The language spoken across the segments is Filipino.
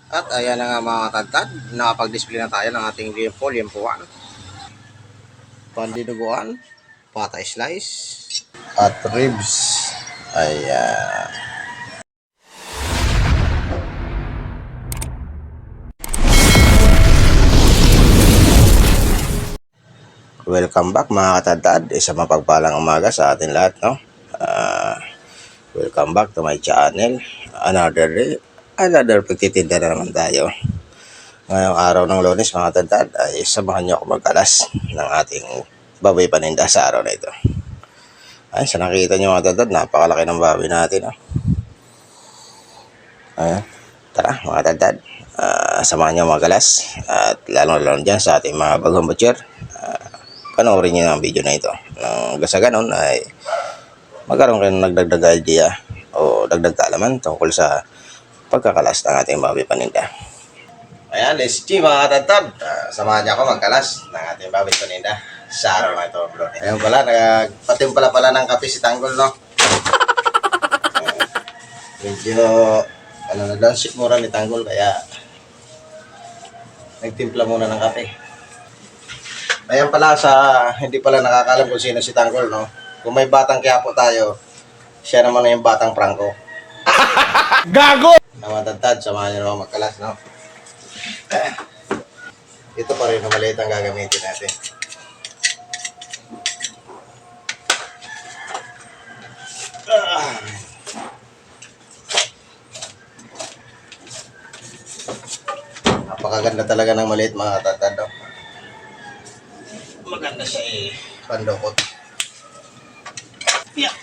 At ayan na nga mga katad, nakapag-display na tayo ng ating liempo-liempuan, pandinuguan, patay slice, at ribs. Ayan. Welcome back mga katad, isa mapagpalang umaga sa atin lahat, no? Welcome back to my channel. Another day, another pagtitinda na naman tayo. Ngayong araw ng Lunes mga katad ay samahan niyo ako mag-alas ng ating baboy paninda sa araw na ito. Ay, sa nakita niyo mga katad, napakalaki ng baboy natin, no? Ayan. Tara mga katad, samahan niyo mag-alas at lalo-lalo dyan sa ating mga bagong butcher. Panoorin niyo ang video na ito. Nang sa ganon ay magkaroon kayo ng nagdagdag idea o dagdag kaalaman tungkol sa pagkakalas ng ating baboy paninda. Ayan, let's see mga katad. Samahan niyo ako magkalas ng ating baboy paninda sa araw na ito, bro. Ayun pala, nagpatimpala pala ng kape si Tanggol, no? Medyo, na downship mura ni Tanggol, kaya nagtimpla muna ng kape. Ayan pala, hindi pala nakakalam kung sino si Tanggol, no? Kung may batang Quiapo tayo, siya naman na yung batang Franco. Gago! Namatantad, samahan niyo naman magkalas, no? Ito pa rin na maliit ang gagamitin natin. Napakaganda talaga ng maliit mga tatad, no? Maganda siya pandukot. Yeah.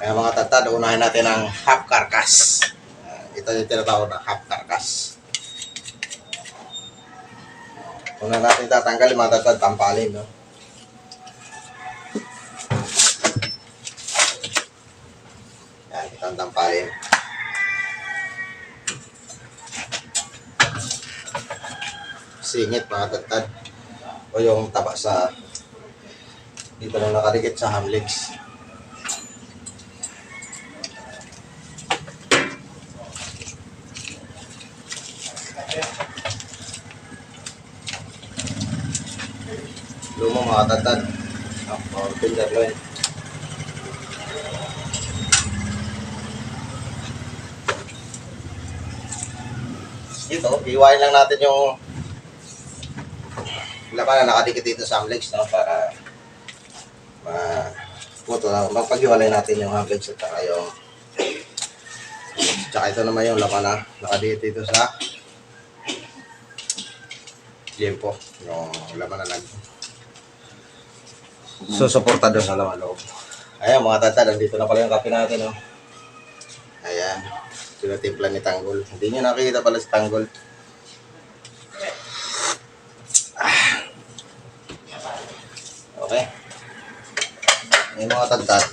Kaya mga tatad, unahin natin ang half carcass. Ito yung tinatawag na half carcass. Una natin tatanggalin mga tatad, tampalin, no? Yan, itang tampalin. Singit mga tatad. O yung taba sa dito na nakadikit sa ham legs. Lumo mga tatad. Ang tenderloin. Dito, iwain lang natin yung laman na nakadikit dito sa ham legs, no? Para magpag-iwalay natin yung ham legs at saka yung ito naman yung laman na nakadikit dito sa liempo. Yung laman na susuporta doon sa laman loob. Ayan mga tatad, nandito na pala yung kape natin, no? Ayan, tinatimpla ni Tanggol. Hindi nyo nakikita pala si Tanggol. Okay. Ayan mga tatad.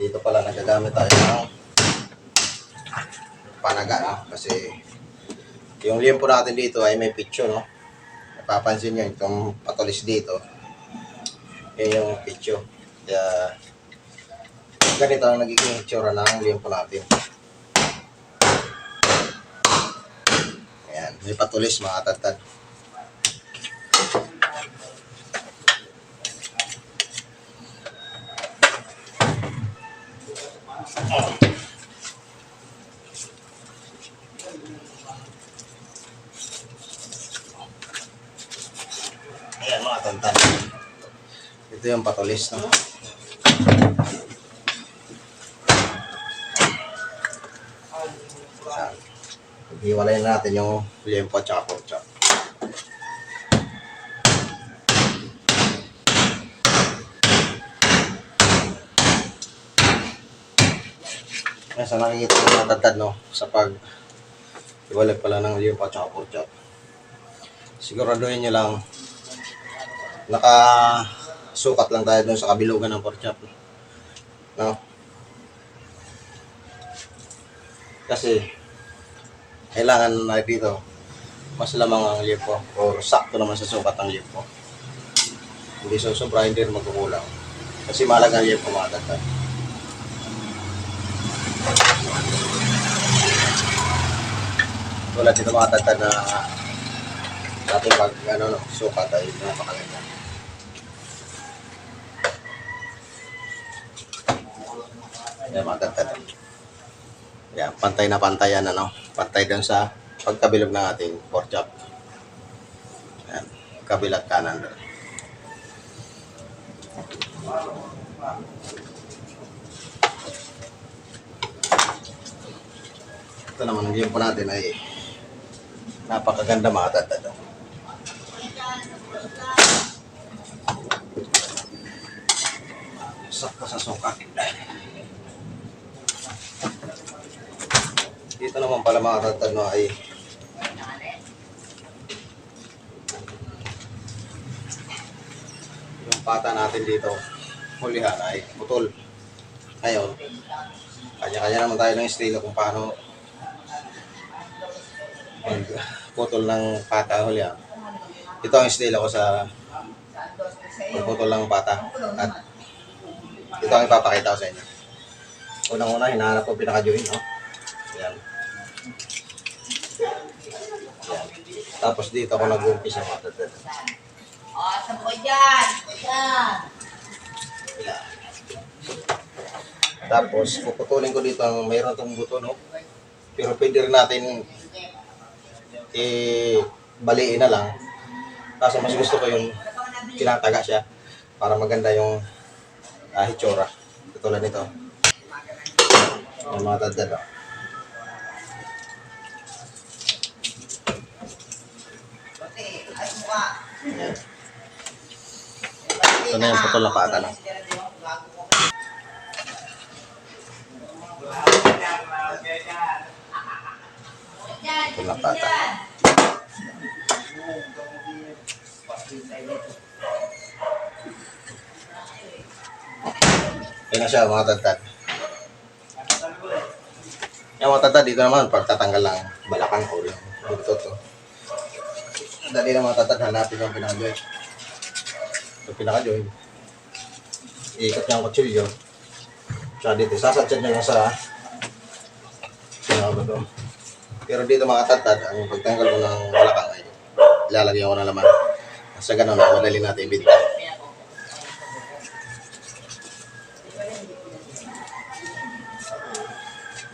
Dito pala nagagamit tayo ng panaga, no? Kasi yung liempo natin dito ay may picture, no? Napapansin nyo, itong patulis dito. Yan yung picture. Kaya, ganito ang nagiging itsura ng liempo natin. Ayan, may patulis mga tatad. Ayan mga tatad. Ito yung patulis, no? Hiwalayin natin yung liempo at saka pork chop. Kaya sa nakikita ng mga tatad, no, sa pag iwalag pala ng liempo at saka pork chop. Siguraduhin nyo lang nakasukat lang tayo dun sa kabilugan ng pork chop. No? Kasi kailangan na dito mas lamang ang liempo o sakto naman sa sukat ng liempo. Hindi sobra, hindi rin magkukulang. Kasi mahalaga ang liempo mga tatad. Tulad dito mga tatad na sa ating pag sukat ay napakaganda. Yan mga tatad. Yan, pantay na pantay yan, pantay dun sa pagkabilog ng ating pork chop. Yan, kabilat kanan doon. Ito naman ang liempo natin ay napakaganda mga tatad. Sakto sa sukat. Dito naman pala mga tatad ay yung pata natin dito hulihan ay putol. Ngayon, kanya-kanya naman tayo ng estilo kung paano putol ng pata hulihan. Ito ang estilo ko sa putol ng pata at ito ang ipapakita ko sa inyo. Unang-una, hinahanap ko pinaka-join, no? Ayan. Ayan. Tapos dito ako nag-umpisa mga tatad. Saan ko dyan? Ayan. Ayan. Tapos, puputulin ko dito ang mayroon itong buto, no? Pero pwede rin natin baliin na lang. Kaso mas gusto ko yung tinataga siya para maganda yung hitsura. Tulad nito. Yung mga tatad, no? Ayan. Ito na yung putol na pata, no? Putol na pata. Yan na siya mga tatad. Yung mga tatad, dito naman pagtatanggal lang balakang o yung butot, no? Dali na mga tatad, hanapin yung pinaka-joint. Yung pinaka-joint. Iikot niya ang kutsilyo. Tsaka dito, sasadsad niya lang sa pinaka-buto. Pero dito mga tatad, ang pagtanggal ko ng balakang ay ilalagyan ko na laman. Sa ganun, madali natin ibinta.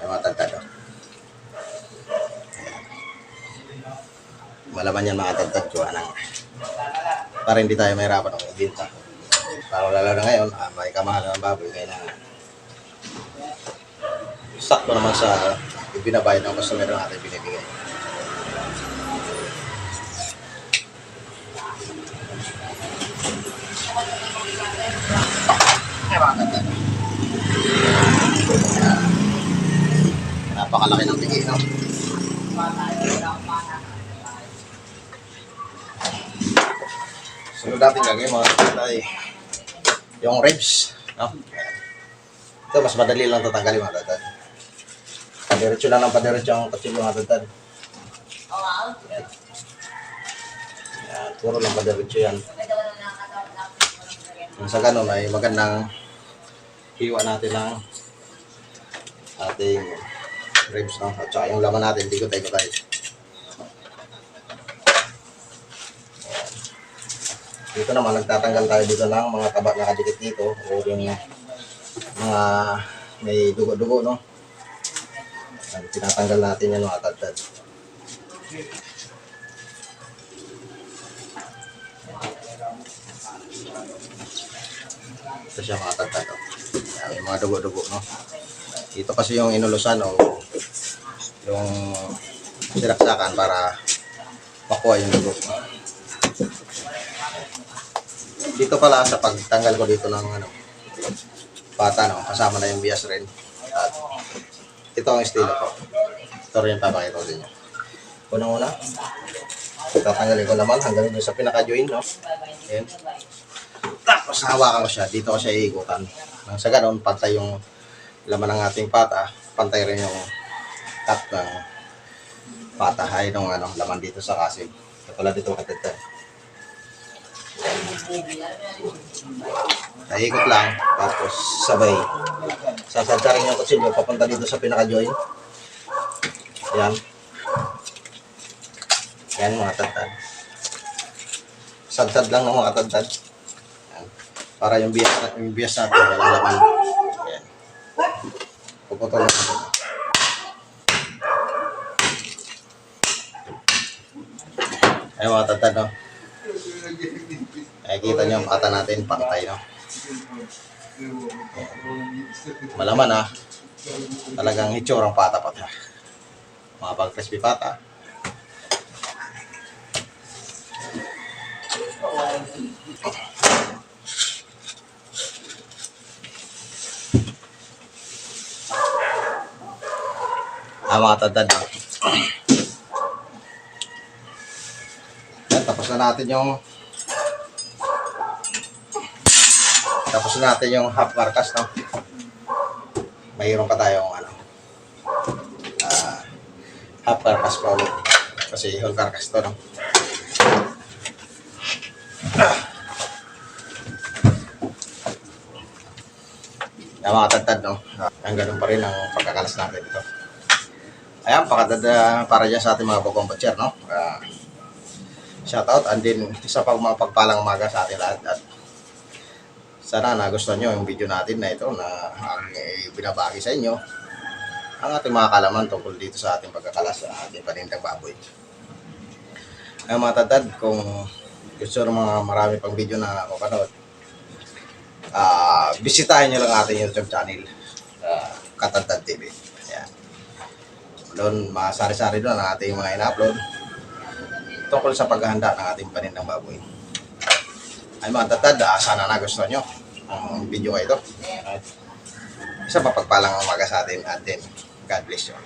Yung mga tatad. Malaman yan mga tatad ko, para hindi tayo mahirapan ng ibinta. Para lalo na ngayon, may kamahalan ng baboy, kailangan sakto naman sa ibinabayad ng customer na natin binibigay. Ay mga tatad. Napakalaki ng tigi, no? Sunod natin gagawin mga tatad ay yung ribs, no? Ito mas madali lang tatanggalin mga tatad. Padiretso lang ng padiretso ang kutsilyo mga tatad. Yan, puro lang padiretso yan. Sa ganun ay magandang hiwa natin ng ating ribs, no? At saka yung laman natin, hindi ko tayo. Dito naman, nagtatanggal tayo dito ng mga taba na kadikit dito o yung mga may dugo-dugo, no? Tinatanggal natin yan mga tatad. Ito siya mga tatad, no? May mga dugo-dugo, no? Ito kasi yung inulusan o yung sinaksakan para makuha yung dugo. Dito pala sa pagtanggal ko dito ng pata, no, kasama na yung bias rin at ito ang estilo ko. Ito rin yung papakita ko din nyo. Unang-una, tatanggalin ko naman hanggang dun sa pinaka-join, no? Ayan. Tapos hawakan ko siya, dito ko siya iikutan. Nang sa ganun, pantay yung laman ng ating pata, pantay rin yung top ng pata, ay nung laman dito sa kasig. Katulad dito katagtag. Naikot lang, tapos sabay. Sasantarin yung kutsilyo, papunta dito sa pinaka-join. Yan. Yan mga tagtad. Sagtad lang ng mga tagtad. Yan. Para yung bias natin, walang laman. Yan. Puputol lang natin. Ay mga tagtad, no? Nakikita niyo ang pata natin, pantay, no? Malaman, ha? Talagang hitsurang pata pa. Mga pag-crispy pata. Mga tadad, no? Yan, tapos na natin yung half carcass, no? Mayroon pa tayong half carcass pa ulit. Kasi whole carcass to, no? Yan mga tagtad, no? Ang ganun pa rin ang pagkakalas natin ito. Ayan, para dyan sa ating mga bagong butcher, no? Shoutout, and then isa pang mga pagpalang umaga sa ating lahat. At sana nagustuhan nyo yung video natin na ito na binabagi sa inyo ang ating mga kalaman tungkol dito sa ating pagkakalas sa ating panindang baboy. Ay mga tatad, kung gusto ng mga marami pang video na mapanood, bisitahin nyo lang ating YouTube channel, Katadtad TV. Ayan. Doon, masari-sari doon ang ating mga ina-upload tungkol sa paghahanda ng ating panindang baboy. Ay mga tatad, sana nagustuhan nyo ang video ko ito. Isa pa pagpalang umaga sa atin, and then God bless you.